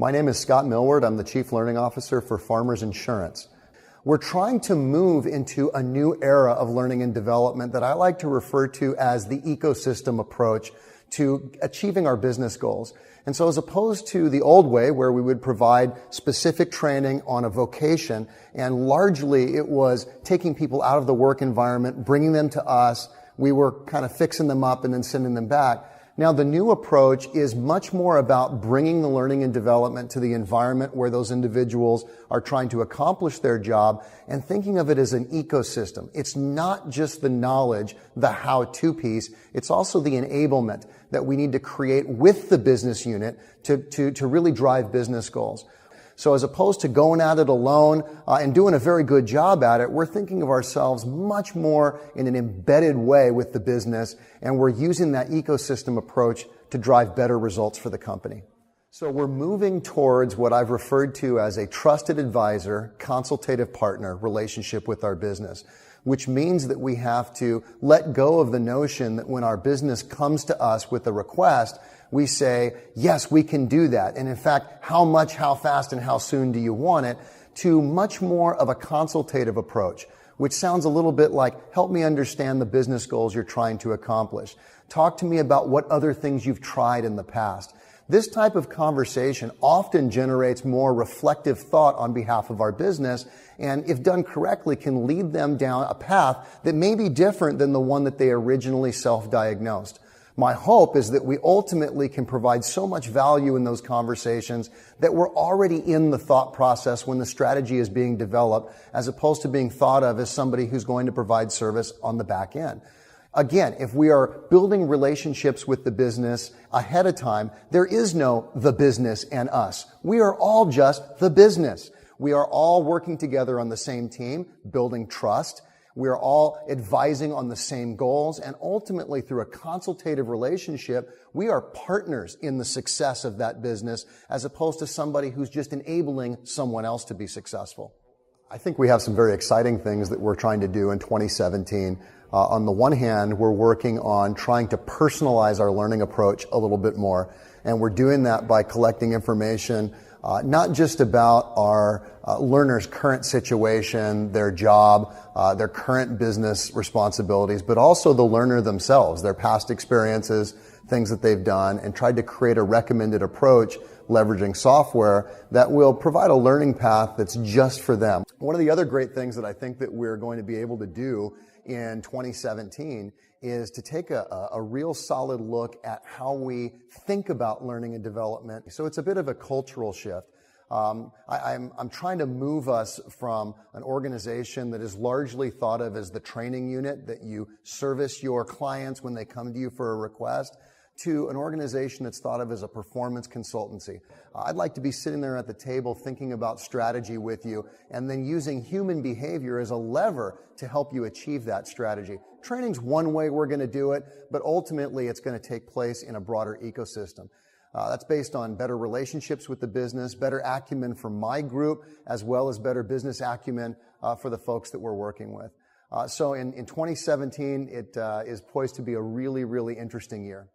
My name is Scott Millward. I'm the Chief Learning Officer for Farmers Insurance. We're trying to move into a new era of learning and development that I like to refer to as the ecosystem approach to achieving our business goals. And so as opposed to the old way where we would provide specific training on a vocation, and largely it was taking people out of the work environment, bringing them to us, we were kind of fixing them up and then sending them back. Now, the new approach is much more about bringing the learning and development to the environment where those individuals are trying to accomplish their job and thinking of it as an ecosystem. It's not just the knowledge, the how-to piece. It's also the enablement that we need to create with the business unit to really drive business goals. So as opposed to going at it alone and doing a very good job at it, we're thinking of ourselves much more in an embedded way with the business, and we're using that ecosystem approach to drive better results for the company. So we're moving towards what I've referred to as a trusted advisor, consultative partner relationship with our business, which means that we have to let go of the notion that when our business comes to us with a request, we say, yes, we can do that. And in fact, how much, how fast, and how soon do you want it? To much more of a consultative approach, which sounds a little bit like, help me understand the business goals you're trying to accomplish. Talk to me about what other things you've tried in the past. This type of conversation often generates more reflective thought on behalf of our business, and if done correctly, can lead them down a path that may be different than the one that they originally self-diagnosed. My hope is that we ultimately can provide so much value in those conversations that we're already in the thought process when the strategy is being developed, as opposed to being thought of as somebody who's going to provide service on the back end. Again, if we are building relationships with the business ahead of time, there is no the business and us. We are all just the business. We are all working together on the same team, building trust. We are all advising on the same goals, and ultimately through a consultative relationship, we are partners in the success of that business as opposed to somebody who's just enabling someone else to be successful. I think we have some very exciting things that we're trying to do in 2017. On the one hand, we're working on trying to personalize our learning approach a little bit more, and we're doing that by collecting information not just about our learners' current situation, their job, their current business responsibilities, but also the learner themselves, their past experiences, things that they've done, and tried to create a recommended approach leveraging software that will provide a learning path that's just for them. One of the other great things that I think that we're going to be able to do in 2017 is to take a real solid look at how we think about learning and development. So it's a bit of a cultural shift. I'm trying to move us from an organization that is largely thought of as the training unit, that you service your clients when they come to you for a request, to an organization that's thought of as a performance consultancy. I'd like to be sitting there at the table thinking about strategy with you and then using human behavior as a lever to help you achieve that strategy. Training's one way we're going to do it, but ultimately it's going to take place in a broader ecosystem. That's based on better relationships with the business, better acumen for my group, as well as better business acumen for the folks that we're working with. So in 2017, it is poised to be a really, really interesting year.